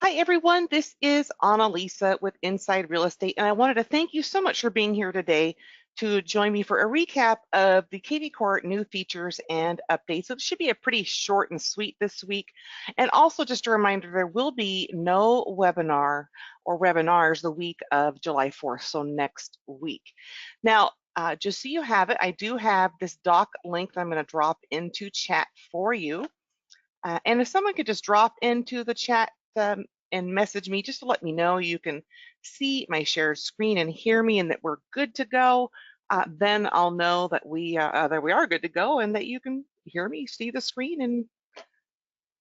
Hi, everyone. This is Annalisa with Inside Real Estate, and I wanted to thank you so much for being here today to join me for a recap of the kvCORE new features and updates. So it should be a pretty short and sweet this week. And also just a reminder, there will be no webinar or webinars the week of July 4th, so next week. Now, just so you have it, I do have this doc link that I'm going to drop into chat for you. And if someone could just drop into the chat and message me just to let me know you can see my shared screen and hear me and that we're good to go, then I'll know that we are good to go and that you can hear me, see the screen, and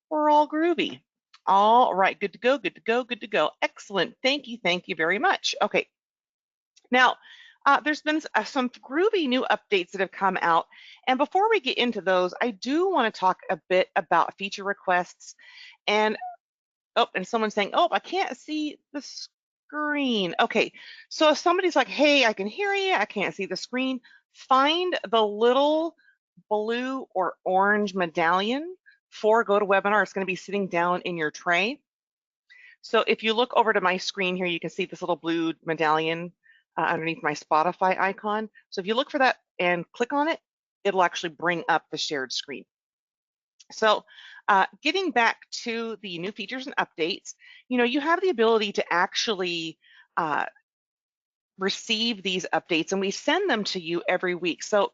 we're all groovy. All right, good to go, good to go, good to go. Excellent. Thank you very much. Okay. Now, there's been some groovy new updates that have come out. And before we get into those, I do want to talk a bit about feature requests. And someone's saying, oh, I can't see the screen. Okay, so if somebody's like, hey, I can hear you, I can't see the screen, find the little blue or orange medallion for GoToWebinar. It's going to be sitting down in your tray. So if you look over to my screen here, you can see this little blue medallion underneath my Spotify icon. So if you look for that and click on it, it'll actually bring up the shared screen. So getting back to the new features and updates, you have the ability to actually receive these updates, and we send them to you every week. So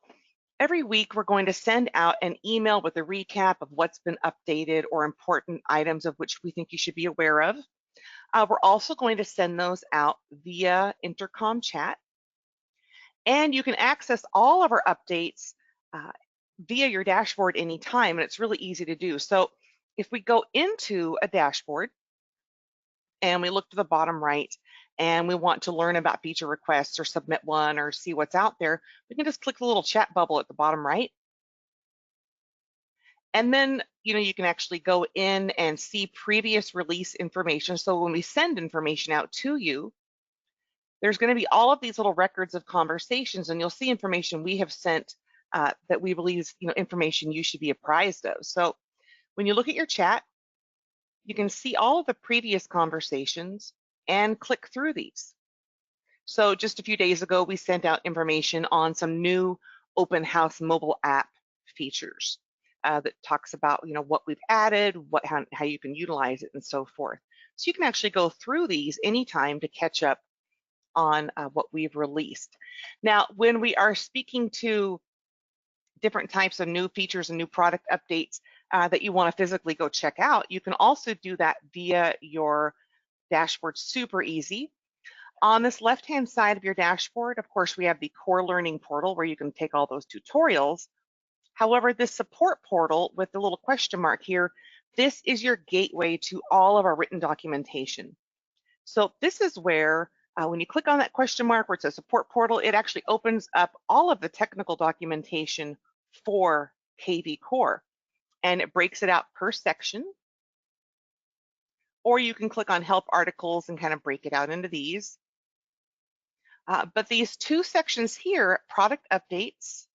every week, we're going to send out an email with a recap of what's been updated or important items of which we think you should be aware of. We're also going to send those out via intercom chat. And you can access all of our updates via your dashboard anytime, and it's really easy to do. So if we go into a dashboard and we look to the bottom right and we want to learn about feature requests or submit one or see what's out there, we can just click the little chat bubble at the bottom right. And then, you can actually go in and see previous release information. So when we send information out to you, there's going to be all of these little records of conversations, and you'll see information we have sent that we believe is, information you should be apprised of. So when you look at your chat, you can see all of the previous conversations and click through these. So just a few days ago, we sent out information on some new open house mobile app features that talks about, what we've added, how you can utilize it, and so forth. So you can actually go through these anytime to catch up on what we've released. Now, when we are speaking to different types of new features and new product updates that you want to physically go check out, you can also do that via your dashboard. Super easy. On this left-hand side of your dashboard, of course, we have the core learning portal where you can take all those tutorials. However, this support portal with the little question mark here, this is your gateway to all of our written documentation. So this is where when you click on that question mark where it says support portal, it actually opens up all of the technical documentation for kvCORE, and it breaks it out per section. Or you can click on help articles and kind of break it out into these. But these two sections here, product updates,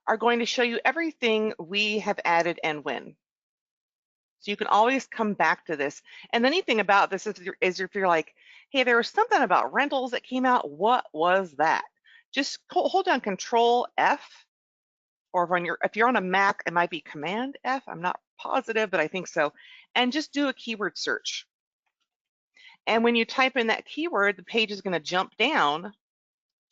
are going to show you everything we have added and when. So you can always come back to this. And the neat thing about this is if you're like, hey, there was something about rentals that came out, what was that? Just hold down Control F, or if you're on a Mac, it might be Command F. I'm not positive, but I think so. And just do a keyword search. And when you type in that keyword, the page is going to jump down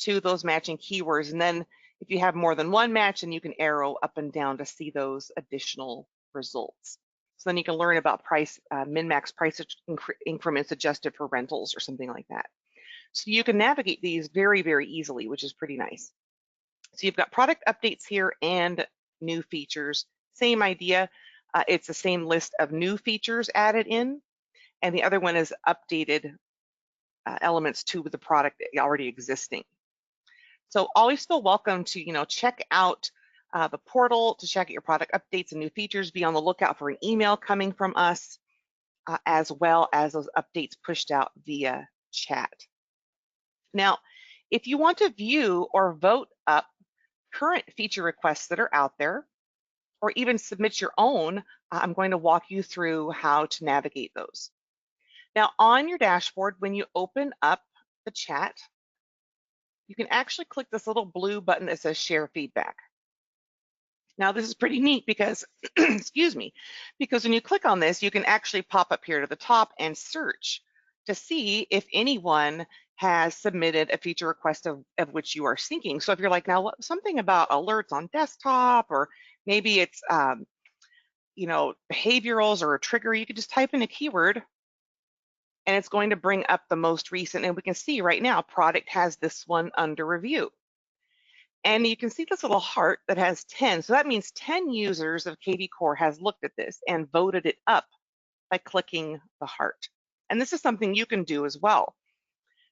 to those matching keywords. And then if you have more than one match, then you can arrow up and down to see those additional results. So then you can learn about min-max price increments adjusted for rentals or something like that. So you can navigate these very, very easily, which is pretty nice. So you've got product updates here and new features. Same idea. It's the same list of new features added in, and the other one is updated elements to the product already existing. So always feel welcome to, check out the portal to check out your product updates and new features. Be on the lookout for an email coming from us, as well as those updates pushed out via chat. Now, if you want to view or vote up current feature requests that are out there, or even submit your own, I'm going to walk you through how to navigate those. Now, on your dashboard, when you open up the chat, you can actually click this little blue button that says Share Feedback. Now, this is pretty neat because, excuse me, because when you click on this, you can actually pop up here to the top and search to see if anyone has submitted a feature request of which you are seeking. So if you're like, now something about alerts on desktop, or maybe it's, behaviorals or a trigger, you could just type in a keyword and it's going to bring up the most recent. And we can see right now, product has this one under review. And you can see this little heart that has 10. So that means 10 users of kvCORE has looked at this and voted it up by clicking the heart. And this is something you can do as well.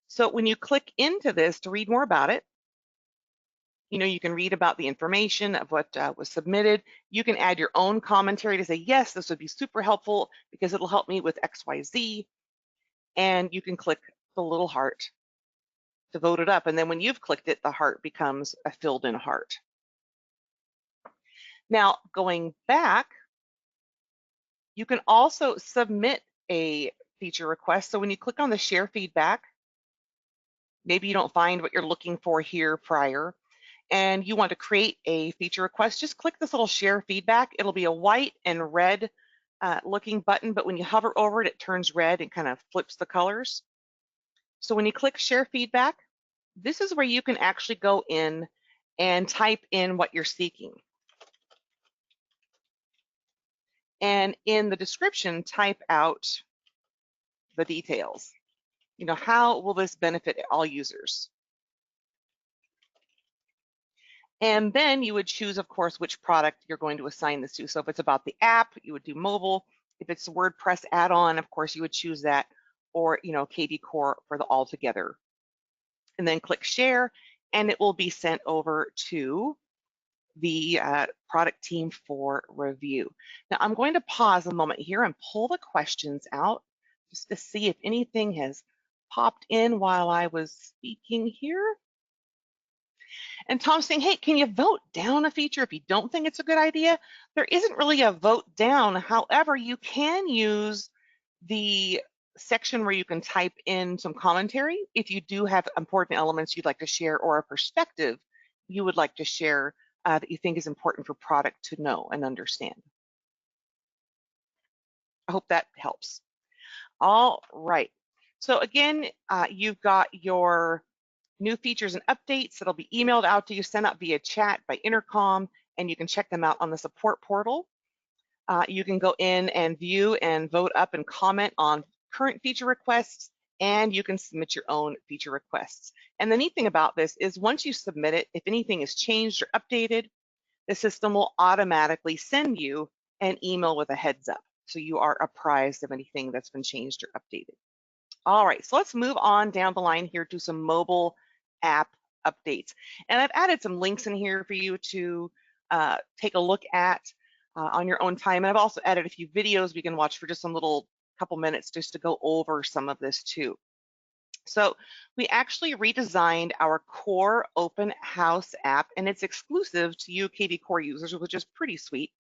So when you click into this to read more about it, you can read about the information of what was submitted. You can add your own commentary to say, yes, this would be super helpful because it'll help me with XYZ. And you can click the little heart to vote it up. And then when you've clicked it, the heart becomes a filled in heart. Now, going back, you can also submit a feature request. So when you click on the share feedback, maybe you don't find what you're looking for here prior, and you want to create a feature request, just click this little share feedback. It'll be a white and red looking button, but when you hover over it, it turns red and kind of flips the colors. So when you click share feedback, this is where you can actually go in and type in what you're seeking. And in the description, type out the details. How will this benefit all users? And then you would choose, of course, which product you're going to assign this to. So if it's about the app, you would do mobile. If it's a WordPress add-on, of course, you would choose that, or kvCORE for the all together. And then click share, and it will be sent over to the product team for review. Now I'm going to pause a moment here and pull the questions out just to see if anything has popped in while I was speaking here. And Tom's saying, hey, can you vote down a feature if you don't think it's a good idea? There isn't really a vote down. However, you can use the section where you can type in some commentary if you do have important elements you'd like to share, or a perspective you would like to share that you think is important for product to know and understand. I hope that helps. All right. So again, you've got your new features and updates that'll be emailed out to you, sent out via chat by intercom, and you can check them out on the support portal. You can go in and view and vote up and comment on current feature requests, and you can submit your own feature requests. And the neat thing about this is once you submit it, if anything is changed or updated, the system will automatically send you an email with a heads up. So you are apprised of anything that's been changed or updated. All right, so let's move on down the line here to some mobile app updates. And I've added some links in here for you to take a look at on your own time. And I've also added a few videos we can watch for just some little couple minutes just to go over some of this too. So we actually redesigned our core open house app, and it's exclusive to you kvCORE users, which is pretty sweet.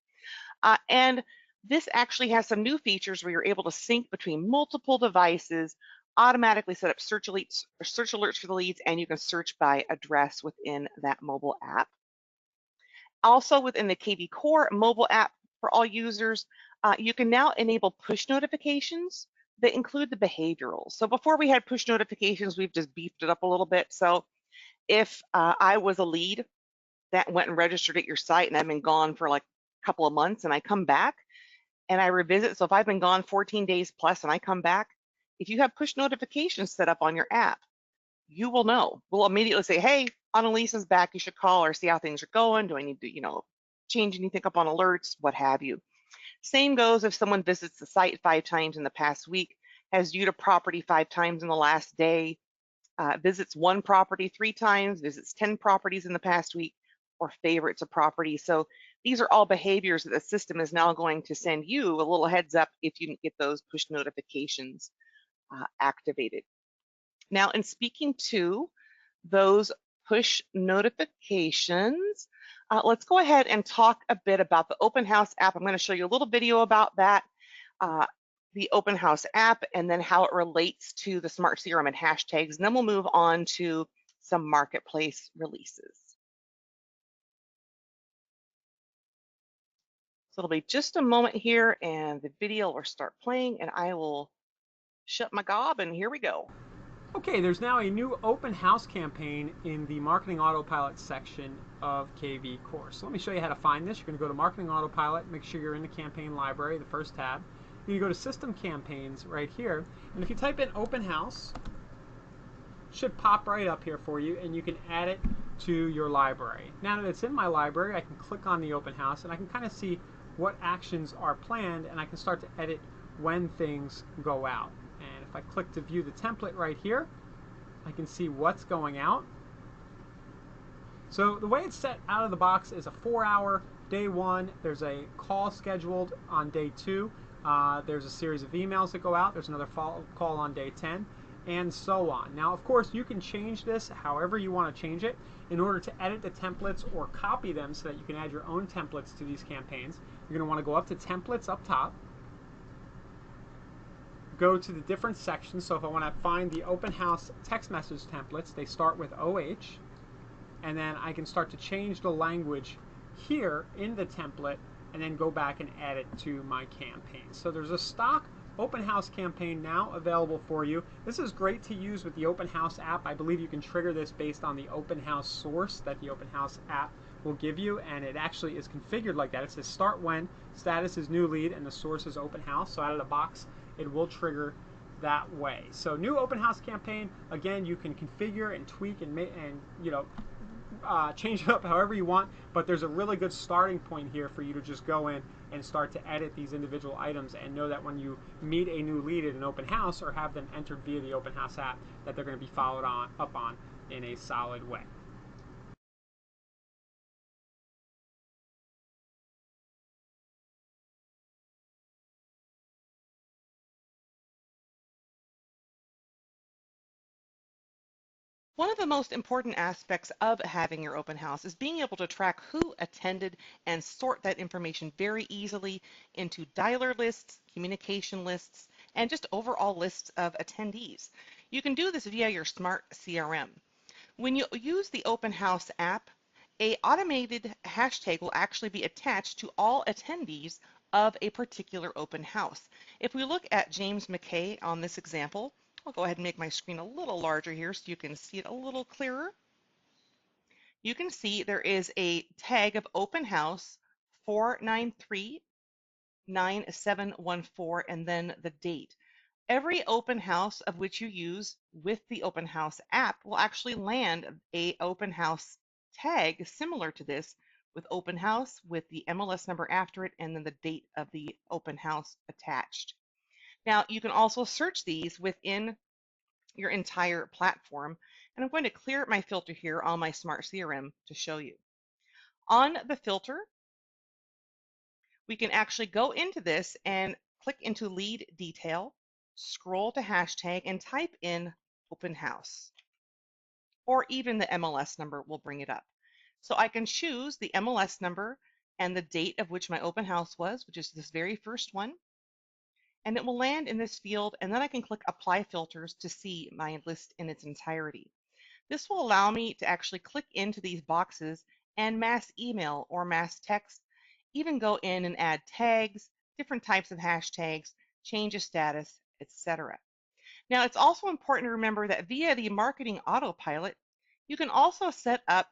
And this actually has some new features where you're able to sync between multiple devices, automatically set up search alerts for the leads, and you can search by address within that mobile app. Also within the kvCORE mobile app for all users, you can now enable push notifications that include the behaviorals. So before we had push notifications, we've just beefed it up a little bit. So if I was a lead that went and registered at your site and I've been gone for like a couple of months and I come back and I revisit, so if I've been gone 14 days plus and I come back, if you have push notifications set up on your app, you will know. We'll immediately say, hey, Annalisa's back, you should call her, see how things are going. Do I need to, change anything up on alerts, what have you. Same goes if someone visits the site 5 times in the past week, has viewed a property 5 times in the last day, visits one property 3 times, visits 10 properties in the past week, or favorites a property. So these are all behaviors that the system is now going to send you a little heads up if you get those push notifications activated. Now, in speaking to those push notifications, Let's go ahead and talk a bit about the Open House app. I'm going to show you a little video about that, uh, the Open House app, and then how it relates to the Smart CRM and hashtags. And then we'll move on to some marketplace releases. So it'll be just a moment here and the video will start playing and I will shut my gob and here we go. Okay, there's now a new open house campaign in the Marketing Autopilot section of kvCORE. So let me show you how to find this. You're going to go to Marketing Autopilot, make sure you're in the campaign library, the first tab. You go to System Campaigns right here, and if you type in open house, it should pop right up here for you, and you can add it to your library. Now that it's in my library, I can click on the open house, and I can kind of see what actions are planned, and I can start to edit when things go out. And if I click to view the template right here, I can see what's going out. So the way it's set out of the box is a 4-hour day 1. There's a call scheduled on day 2. There's a series of emails that go out. There's another call on day 10, and so on. Now, of course, you can change this however you want to change it. In order to edit the templates or copy them so that you can add your own templates to these campaigns, you're going to want to go up to Templates up top, go to the different sections. So if I want to find the open house text message templates, they start with OH, and then I can start to change the language here in the template and then go back and add it to my campaign. So there's a stock open house campaign now available for you. This is great to use with the open house app. I believe you can trigger this based on the open house source that the open house app will give you, and it actually is configured like that. It says start when, status is new lead, and the source is open house. So out of the box, it will trigger that way. So new open house campaign, again, you can configure and tweak and change it up however you want, but there's a really good starting point here for you to just go in and start to edit these individual items and know that when you meet a new lead at an open house or have them entered via the open house app, that they're going to be followed up on in a solid way. One of the most important aspects of having your open house is being able to track who attended and sort that information very easily into dialer lists, communication lists, and just overall lists of attendees. You can do this via your smart CRM. When you use the open house app, a automated hashtag will actually be attached to all attendees of a particular open house. If we look at James McKay on this example, I'll go ahead and make my screen a little larger here so you can see it a little clearer. You can see there is a tag of open house 4939714 and then the date. Every open house of which you use with the open house app will actually land a open house tag similar to this with open house with the MLS number after it and then the date of the open house attached. Now you can also search these within your entire platform, and I'm going to clear my filter here on my Smart CRM to show you. On the filter, we can actually go into this and click into lead detail, scroll to hashtag, and type in open house, or even the MLS number will bring it up. So I can choose the MLS number and the date of which my open house was, which is this very first one, and it will land in this field, and then I can click apply filters to see my list in its entirety. This will allow me to actually click into these boxes and mass email or mass text, even go in and add tags, different types of hashtags, change a status, etc. Now, it's also important to remember that via the marketing autopilot, you can also set up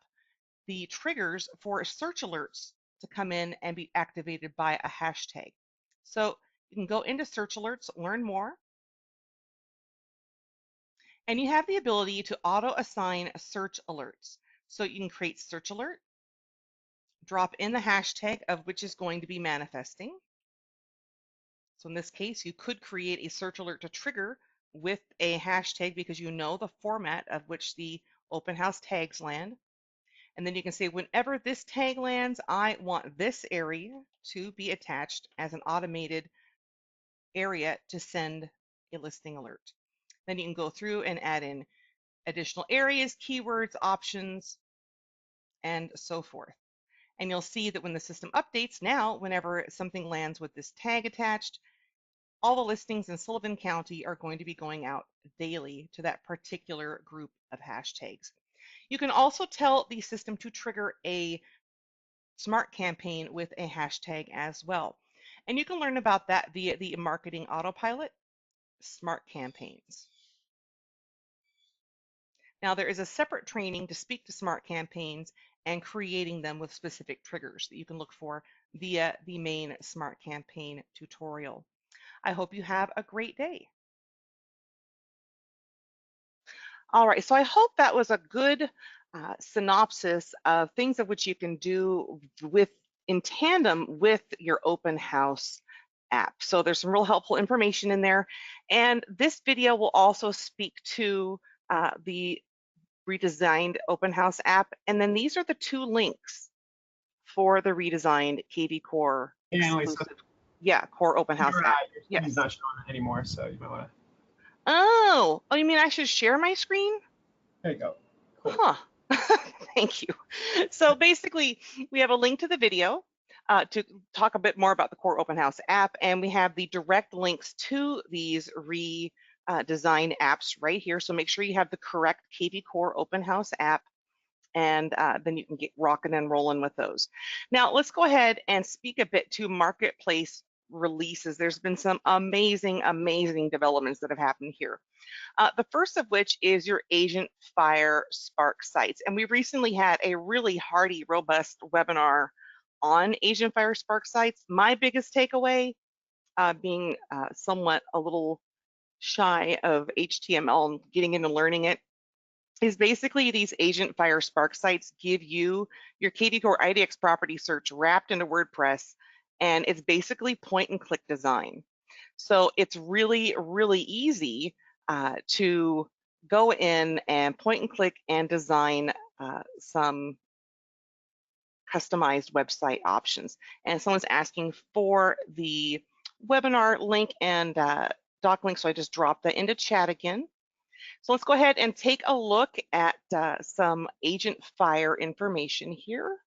the triggers for search alerts to come in and be activated by a hashtag. So you can go into search alerts, learn more, and you have the ability to auto assign search alerts. So you can create search alert, drop in the hashtag of which is going to be manifesting. So in this case, you could create a search alert to trigger with a hashtag because you know the format of which the open house tags land. And then you can say, whenever this tag lands, I want this area to be attached as an automated area to send a listing alert. Then you can go through and add in additional areas, keywords, options, and so forth. And you'll see that when the system updates now, whenever something lands with this tag attached, all the listings in Sullivan County are going to be going out daily to that particular group of hashtags. You can also tell the system to trigger a smart campaign with a hashtag as well. And you can learn about that via the Marketing Autopilot Smart Campaigns. Now, there is a separate training to speak to smart campaigns and creating them with specific triggers that you can look for via the main smart campaign tutorial. I hope you have a great day. All right, so I hope that was a good synopsis of things of which you can do with in tandem with your open house app. So there's some real helpful information in there. And this video will also speak to the redesigned open house app. And then these are the two links for the redesigned kvCORE Yeah, anyway, so exclusive, yeah, core open house app. your screen's Yes. not showing anymore, so you might want to. Oh, you mean I should share my screen? There you go. Cool. Huh. Thank you. So basically, we have a link to the video to talk a bit more about the Core Open House app, and we have the direct links to these redesigned apps right here. So make sure you have the correct kvCORE Open House app, and then you can get rocking and rolling with those. Now, let's go ahead and speak a bit to marketplace releases. There's been some amazing, amazing developments that have happened here. The first of which is your Agent Fire Spark sites. And we recently had a really hearty, robust webinar on Agent Fire Spark sites. My biggest takeaway, being somewhat a little shy of HTML and getting into learning it, is basically these Agent Fire Spark sites give you your kvCORE IDX property search wrapped into WordPress, and it's basically point and click design. So it's really, really easy to go in and point and click and design some customized website options. And someone's asking for the webinar link and doc link, so I just dropped that into chat again. So let's go ahead and take a look at some Agent Fire information here.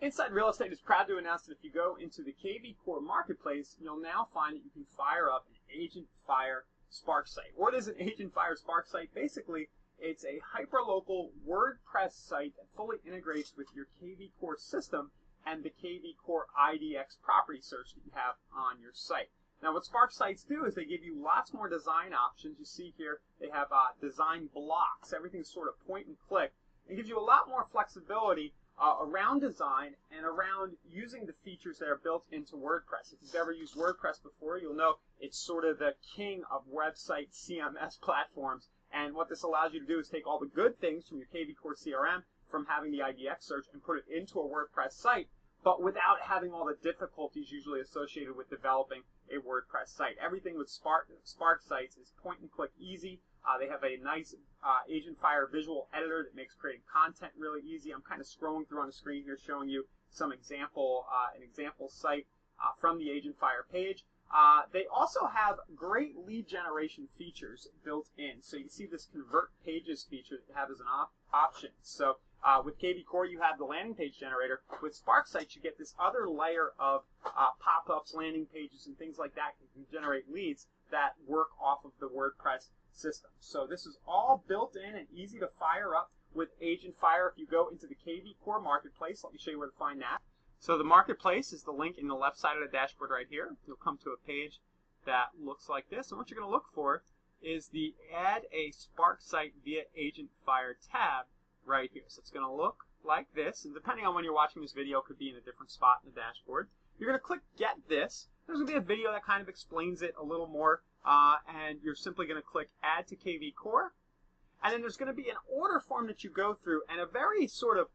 Inside Real Estate is proud to announce that if you go into the kvCORE Marketplace, you'll now find that you can fire up an Agent Fire Spark site. What is an Agent Fire Spark site? Basically, it's a hyperlocal WordPress site that fully integrates with your kvCORE system and the kvCORE IDX property search that you have on your site. Now, what Spark sites do is they give you lots more design options. You see here they have design blocks. Everything's sort of point and click. It gives you a lot more flexibility around design and around using the features that are built into WordPress. If you've ever used WordPress before, you'll know it's sort of the king of website CMS platforms. And what this allows you to do is take all the good things from your kvCORE CRM, from having the IDX search, and put it into a WordPress site, but without having all the difficulties usually associated with developing a WordPress site. Everything with Spark sites is point and click easy. They have a nice Agent Fire visual editor that makes creating content really easy. I'm kind of scrolling through on the screen here showing you some an example site from the Agent Fire page. They also have great lead generation features built in. So you see this convert pages feature that you have as an option. So with kvCORE, you have the landing page generator. With Spark sites, you get this other layer of pop-ups, landing pages, and things like that that can generate leads that work off of the WordPress system. So this is all built in and easy to fire up with Agent Fire. If you go into the kvCORE Marketplace, let me show you where to find that. So the Marketplace is the link in the left side of the dashboard right here. You'll come to a page that looks like this, and what you're going to look for is the Add a Spark Site via Agent Fire tab right here. So it's going to look like this, and depending on when you're watching this video, it could be in a different spot in the dashboard. You're going to click Get This. There's going to be a video that kind of explains it a little more, and you're simply going to click Add to kvCORE. And then there's going to be an order form that you go through, and a very sort of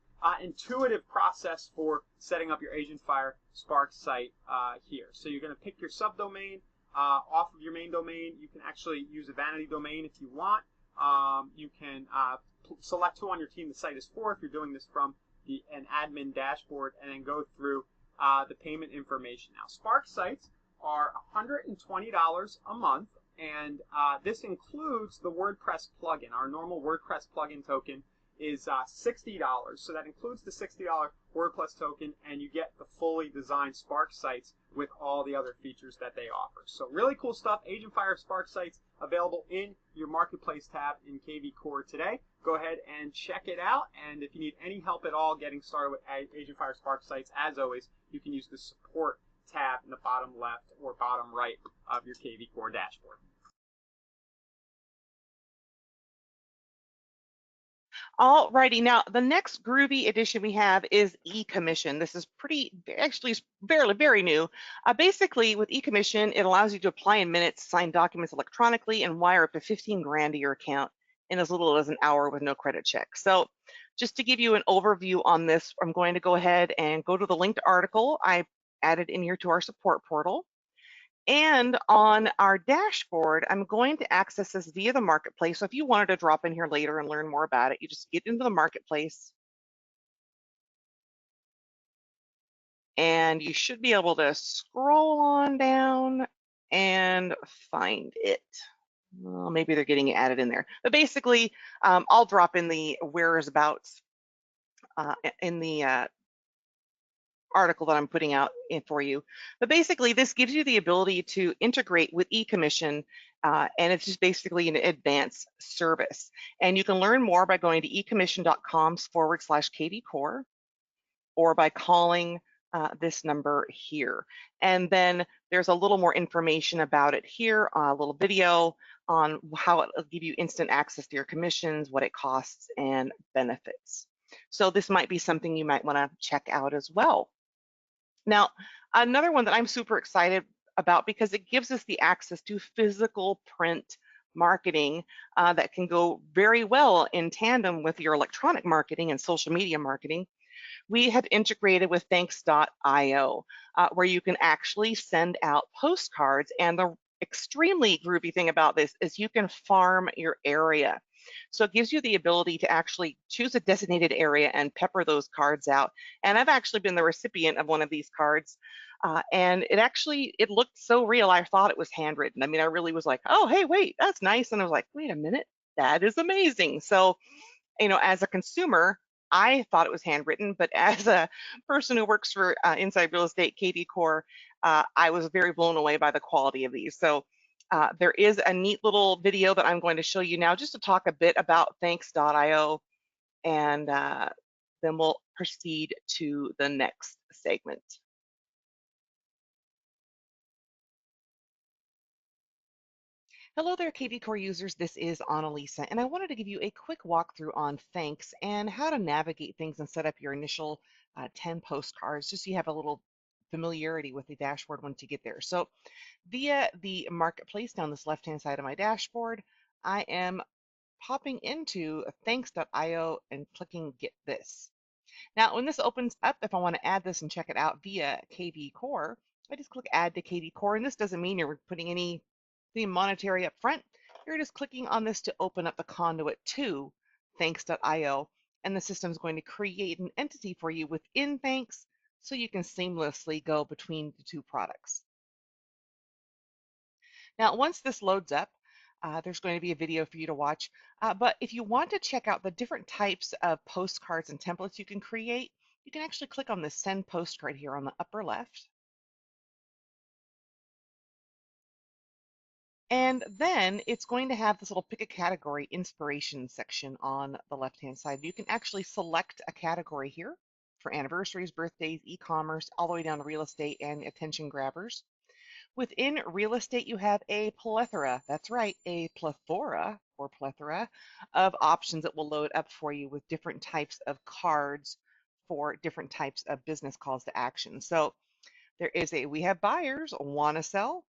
intuitive process for setting up your Agent Fire Spark site here. So you're going to pick your subdomain off of your main domain. You can actually use a vanity domain if you want. You can select who on your team the site is for if you're doing this from an admin dashboard, and then go through the payment information. Now, Spark sites are $120 a month, and this includes the WordPress plugin. Our normal WordPress plugin token is $60. So that includes the $60 WordPress token, and you get the fully designed Spark sites with all the other features that they offer. So really cool stuff. Agent Fire Spark sites available in your Marketplace tab in kvCORE today. Go ahead and check it out. And if you need any help at all getting started with Agent Fire Spark sites, as always, you can use the support tab in the bottom left or bottom right of your kvCORE dashboard. Alrighty, now the next groovy addition we have is e-commission. This is actually barely very new. Basically, with e-commission, it allows you to apply in minutes, sign documents electronically, and wire up to 15 grand to your account in as little as an hour with no credit check. So just to give you an overview on this, I'm going to go ahead and go to the linked article I added in here to our support portal. And on our dashboard, I'm going to access this via the marketplace. So if you wanted to drop in here later and learn more about it, you just get into the marketplace. And you should be able to scroll on down and find it. Well, maybe they're getting it added in there. But basically, I'll drop in the whereabouts in the article that I'm putting out for you. But basically, this gives you the ability to integrate with e-commission, and it's just basically an advanced service. And you can learn more by going to ecommission.com/kvCORE or by calling this number here. And then there's a little more information about it here, a little video on how it'll give you instant access to your commissions, what it costs, and benefits. So this might be something you might want to check out as well. Now, another one that I'm super excited about because it gives us the access to physical print marketing that can go very well in tandem with your electronic marketing and social media marketing. We have integrated with thanks.io, where you can actually send out postcards. And the extremely groovy thing about this is you can farm your area. So it gives you the ability to actually choose a designated area and pepper those cards out. And I've actually been the recipient of one of these cards. And it looked so real. I thought it was handwritten. I mean, I really was like, oh, hey, wait, that's nice. And I was like, wait a minute, that is amazing. So, as a consumer, I thought it was handwritten, but as a person who works for Inside Real Estate kvCORE, I was very blown away by the quality of these. So there is a neat little video that I'm going to show you now just to talk a bit about thanks.io, and then we'll proceed to the next segment. Hello there, kvCORE users. This is Annalisa, and I wanted to give you a quick walkthrough on Thanks and how to navigate things and set up your initial 10 postcards, just so you have a little familiarity with the dashboard once you get there. So via the marketplace down this left-hand side of my dashboard, I am popping into thanks.io and clicking Get This. Now, when this opens up, if I want to add this and check it out via kvCORE, I just click Add to kvCORE, and this doesn't mean you're putting anything monetary up front. You're just clicking on this to open up the conduit to thanks.io, and the system is going to create an entity for you within Thanks so you can seamlessly go between the two products. Now, once this loads up, there's going to be a video for you to watch. But if you want to check out the different types of postcards and templates you can create, you can actually click on the Send Postcard here on the upper left. And then it's going to have this little pick a category inspiration section on the left-hand side. You can actually select a category here for anniversaries, birthdays, e-commerce, all the way down to real estate and attention grabbers. Within real estate, you have a plethora, that's right, a plethora or plethora of options that will load up for you with different types of cards for different types of business calls to action. So we have buyers want to sell,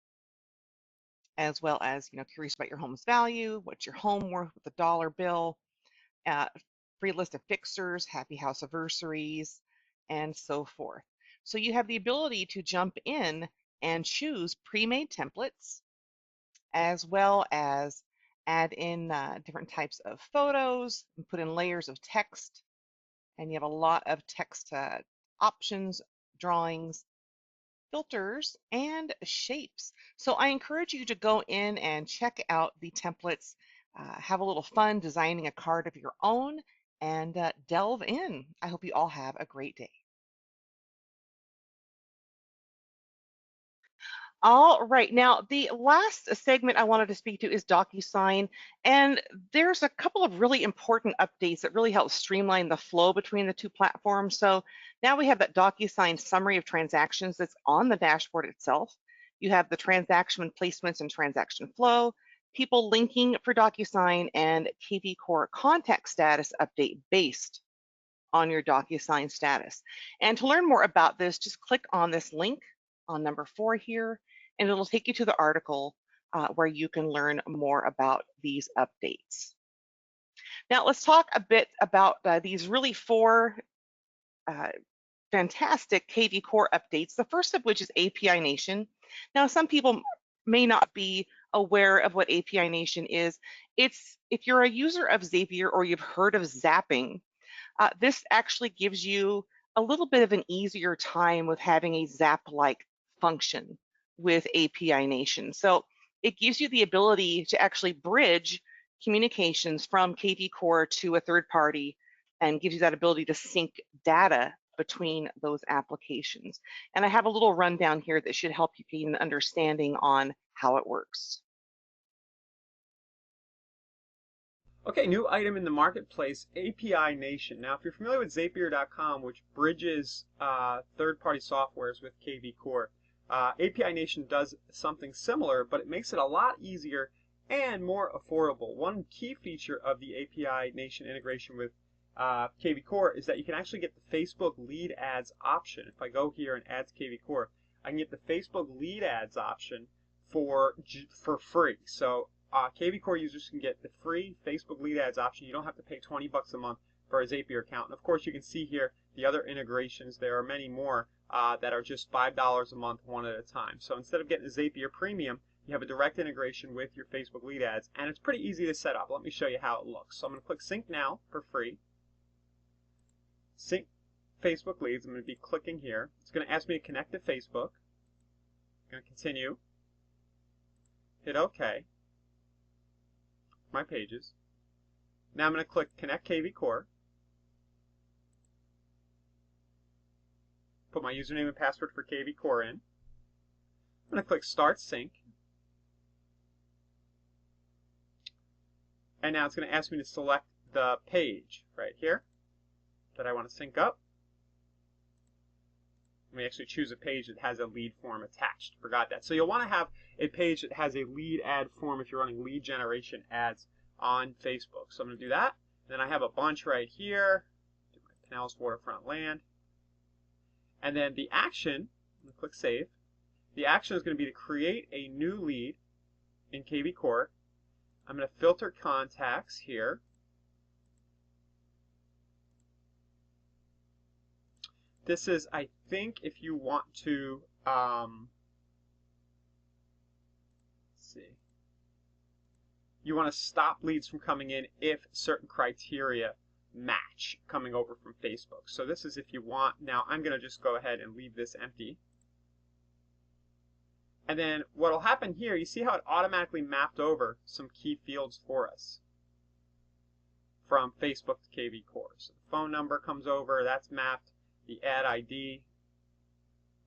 as well as, curious about your home's value, what's your home worth with the dollar bill, uh, free list of fixers, happy house anniversaries, and so forth. So you have the ability to jump in and choose pre-made templates, as well as add in different types of photos and put in layers of text. And you have a lot of text options, drawings, filters, and shapes. So I encourage you to go in and check out the templates, have a little fun designing a card of your own, and delve in. I hope you all have a great day. All right. Now, the last segment I wanted to speak to is DocuSign. And there's a couple of really important updates that really help streamline the flow between the two platforms. So now we have that DocuSign summary of transactions that's on the dashboard itself. You have the transaction placements and transaction flow, people linking for DocuSign, and kvCORE contact status update based on your DocuSign status. And to learn more about this, just click on this link on number 4 here, and it'll take you to the article where you can learn more about these updates. Now, let's talk a bit about these really 4 uh, fantastic kvCORE updates, the first of which is API Nation. Now, some people may not be aware of what API Nation is. It's if you're a user of Zapier or you've heard of zapping, this actually gives you a little bit of an easier time with having a Zap-like function with API Nation. So it gives you the ability to actually bridge communications from kvCORE to a third party and gives you that ability to sync data between those applications. And I have a little rundown here that should help you gain an understanding on how it works. Okay, new item in the marketplace, API Nation. Now, if you're familiar with Zapier.com, which bridges third-party softwares with kvCORE, API Nation does something similar, but it makes it a lot easier and more affordable. One key feature of the API Nation integration with kvCORE is that you can actually get the Facebook lead ads option. If I go here and add kvCORE, I can get the Facebook lead ads option for free. So kvCORE users can get the free Facebook lead ads option. You don't have to pay 20 bucks a month for a Zapier account. And of course, you can see here the other integrations. There are many more that are just $5 a month, one at a time. So instead of getting a Zapier Premium, you have a direct integration with your Facebook lead ads, and it's pretty easy to set up. Let me show you how it looks. So I'm going to click Sync Now for free. Sync Facebook leads. I'm going to be clicking here. It's going to ask me to connect to Facebook. I'm going to continue. Hit OK. My pages. Now I'm going to click Connect kvCORE. Put my username and password for kvCORE in. I'm going to click Start Sync. And now it's going to ask me to select the page right here that I want to sync up. Let me actually choose a page that has a lead form attached. Forgot that. So you'll want to have a page that has a lead ad form if you're running lead generation ads on Facebook. So I'm going to do that. Then I have a bunch right here. Do my Pinellas Waterfront Land. And then the action, I'm going to click Save. The action is going to be to create a new lead in kvCORE. I'm going to filter contacts here. This is, I think, if you want to, let's see, you want to stop leads from coming in if certain criteria match coming over from Facebook. So this is if you want. Now I'm going to just go ahead and leave this empty. And then what will happen here, you see how it automatically mapped over some key fields for us from Facebook to kvCORE. So the phone number comes over, that's mapped. The ad ID,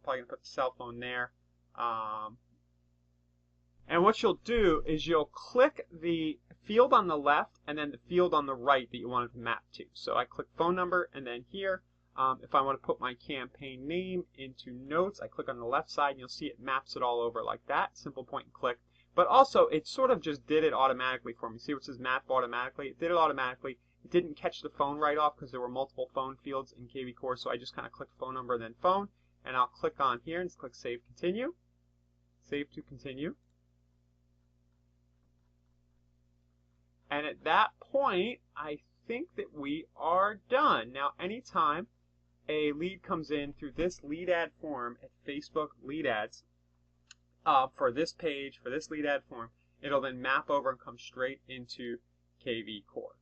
probably going to put the cell phone there. And what you'll do is you'll click the field on the left and then the field on the right that you want it to map to. So I click phone number, and then here, if I want to put my campaign name into notes, I click on the left side and you'll see it maps it all over like that. Simple point and click. But also, it sort of just did it automatically for me. See what it says map automatically? It did it automatically. It didn't catch the phone right off because there were multiple phone fields in kvCORE, so I just kind of clicked phone number and then phone. And I'll click on here and just click Save Continue. Save to continue. And at that point, I think that we are done. Now, anytime a lead comes in through this lead ad form at Facebook Lead Ads, for this page, for this lead ad form, it'll then map over and come straight into kvCORE.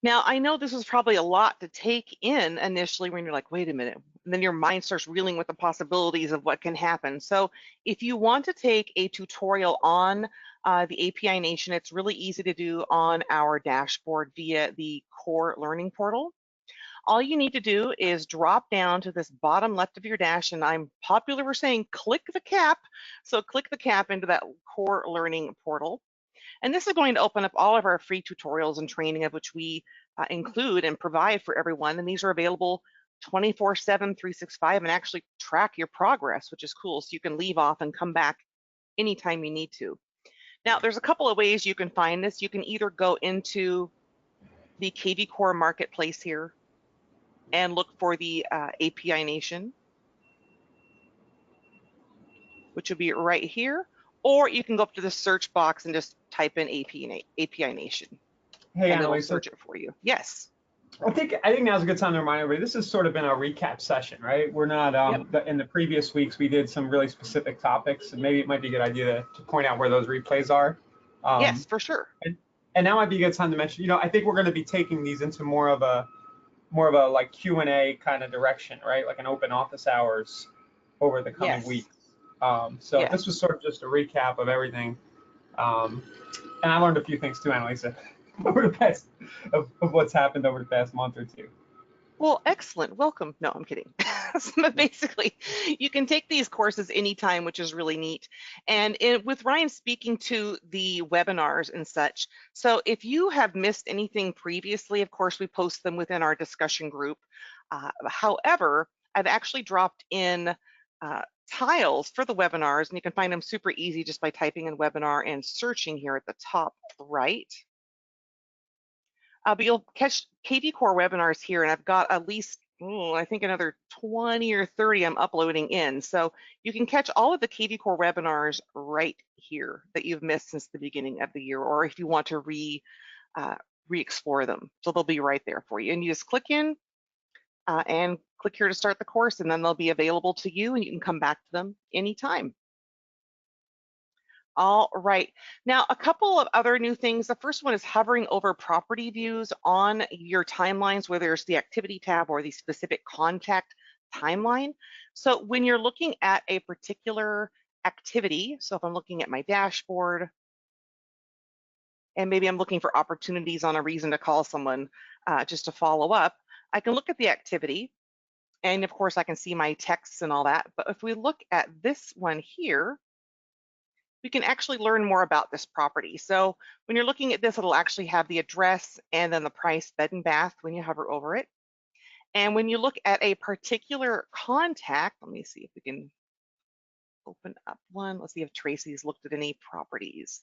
Now, I know this was probably a lot to take in initially when you're like, wait a minute, and then your mind starts reeling with the possibilities of what can happen. So if you want to take a tutorial on the API Nation, it's really easy to do on our dashboard via the core learning portal. All you need to do is drop down to this bottom left of your dash, and I'm popular for saying click the cap. So click the cap into that core learning portal. And this is going to open up all of our free tutorials and training, of which we include and provide for everyone. And these are available 24/7, 365, and actually track your progress, which is cool. So you can leave off and come back anytime you need to. Now, there's a couple of ways you can find this. You can either go into the kvCORE marketplace here and look for the API Nation, which will be right here, or you can go up to the search box and just type in API Nation, Hey, and it'll Annalisa. search it for you. Yes. I think now's a good time to remind everybody. This has sort of been a recap session, right? We're not Yep. in the previous weeks we did some really specific topics, and maybe it might be a good idea to point out where those replays are. Yes, Um, for sure. and now might be a good time to mention. I think we're going to be taking these into more of a like Q&A kind of direction, right? Like an open office hours over the coming Yes. weeks. So Yes. this was sort of just a recap of everything. Um, and I learned a few things too, Annalisa, over the past of what's happened over the past month or two. Well, excellent. Welcome. No, I'm kidding. But basically, you can take these courses anytime, which is really neat. And with Ryan speaking to the webinars and such, so if you have missed anything previously, of course, we post them within our discussion group. However, I've actually dropped in tiles for the webinars, and you can find them super easy just by typing in webinar and searching here at the top right. But you'll catch kvCORE webinars here, and I've got at least, I think another 20 or 30 I'm uploading in. So you can catch all of the kvCORE webinars right here that you've missed since the beginning of the year, or if you want to re-explore them. So they'll be right there for you. And you just click in and click here to start the course, and then they'll be available to you, and you can come back to them anytime. All right. Now, a couple of other new things. The first one is hovering over property views on your timelines, whether it's the activity tab or the specific contact timeline. So when you're looking at a particular activity, so if I'm looking at my dashboard and maybe I'm looking for opportunities on a reason to call someone just to follow up, I can look at the activity. And of course, I can see my texts and all that. But if we look at this one here, we can actually learn more about this property. So when you're looking at this, it'll actually have the address and then the price, bed and bath, when you hover over it. And when you look at a particular contact, let me see if we can open up one. Let's see if Tracy's looked at any properties.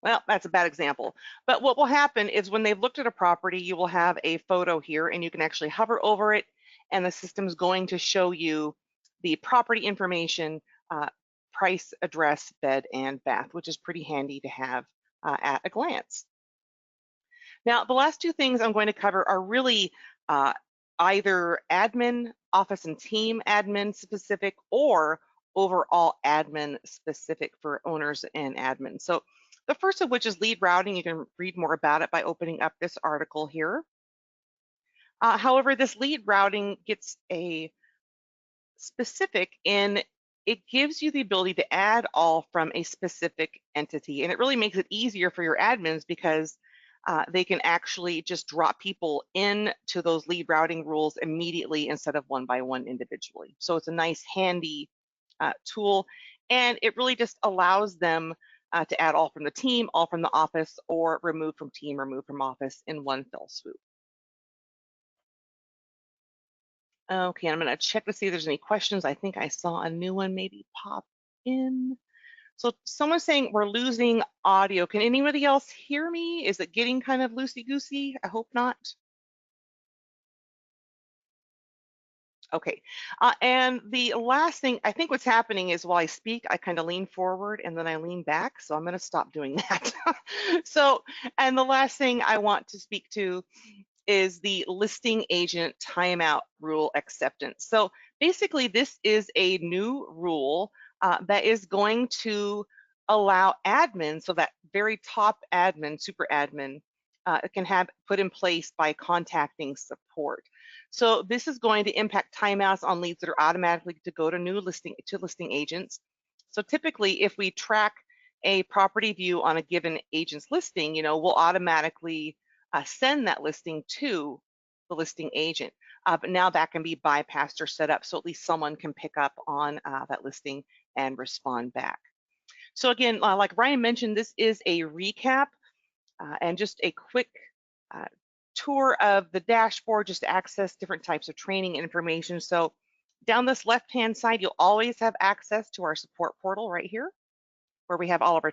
Well, that's a bad example. But what will happen is when they've looked at a property, you will have a photo here, and you can actually hover over it, and the system's going to show you the property information, price, address, bed, and bath, which is pretty handy to have at a glance. Now, the last two things I'm going to cover are really either admin, office and team admin specific, or overall admin specific for owners and admin. So the first of which is lead routing. You can read more about it by opening up this article here. However, this lead routing gets a specific in it gives you the ability to add all from a specific entity. And it really makes it easier for your admins because they can actually just drop people into those lead routing rules immediately instead of one by one individually. So it's a nice handy tool, and it really just allows them to add all from the team, all from the office, or remove from team, remove from office in one fell swoop. Okay, I'm gonna check to see if there's any questions. I think I saw a new one maybe pop in. So someone's saying we're losing audio. Can anybody else hear me? Is it getting kind of loosey-goosey? I hope not. Okay, and the last thing, I think what's happening is while I speak, I kind of lean forward and then I lean back. So I'm gonna stop doing that. So, and the last thing I want to speak to is the listing agent timeout rule acceptance. So basically this is a new rule that is going to allow admin, so that very top admin, super admin, can have put in place by contacting support. So this is going to impact timeouts on leads that are automatically to go to listing agents. So typically, if we track a property view on a given agent's listing, we'll automatically send that listing to the listing agent. But now that can be bypassed or set up so at least someone can pick up on that listing and respond back. So again, like Ryan mentioned, this is a recap and just a quick uh, tour of the dashboard just to access different types of training information. So down this left-hand side, you'll always have access to our support portal right here, where we have all of our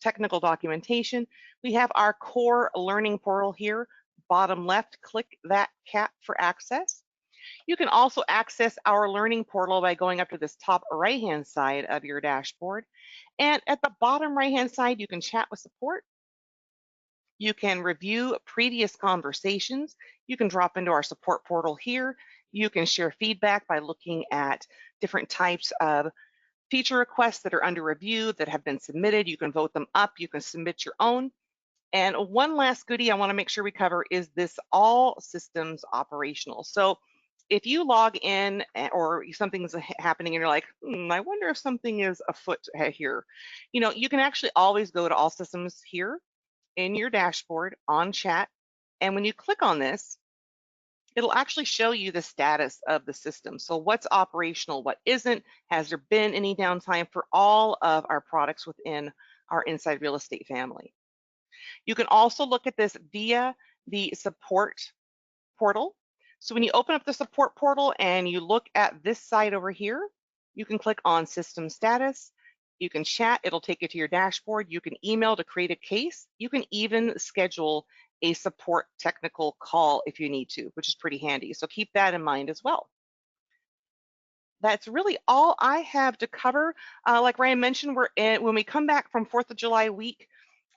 technical documentation. We have our core learning portal here, bottom left, click that cap for access. You can also access our learning portal by going up to this top right-hand side of your dashboard. And at the bottom right-hand side, you can chat with support. You can review previous conversations. You can drop into our support portal here. You can share feedback by looking at different types of feature requests that are under review that have been submitted. You can vote them up. You can submit your own. And one last goodie I want to make sure we cover is this all systems operational. So if you log in or something's happening and you're like, I wonder if something is afoot here, you can actually always go to all systems here in your dashboard on chat. And when you click on this, it'll actually show you the status of the system. So what's operational, what isn't, has there been any downtime for all of our products within our Inside Real Estate family. You can also look at this via the support portal. So when you open up the support portal and you look at this side over here, you can click on system status. You can chat, it'll take you to your dashboard. You can email to create a case. You can even schedule a support technical call if you need to, which is pretty handy. So keep that in mind as well. That's really all I have to cover. Like Ryan mentioned, when we come back from 4th of July week,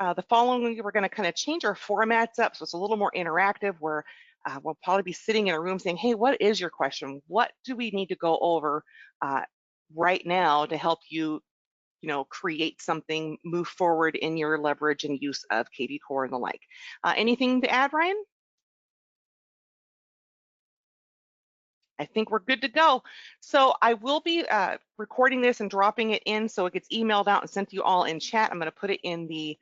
the following week, we're going to kind of change our formats up so it's a little more interactive where we'll probably be sitting in a room saying, hey, what is your question? What do we need to go over right now to help you, create something, move forward in your leverage and use of kvCORE and the like. Anything to add, Ryan? I think we're good to go. So I will be recording this and dropping it in so it gets emailed out and sent to you all in chat. I'm going to put it in the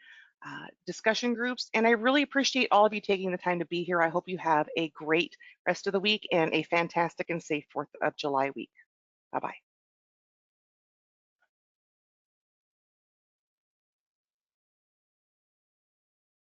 discussion groups. And I really appreciate all of you taking the time to be here. I hope you have a great rest of the week and a fantastic and safe 4th of July week. Bye-bye.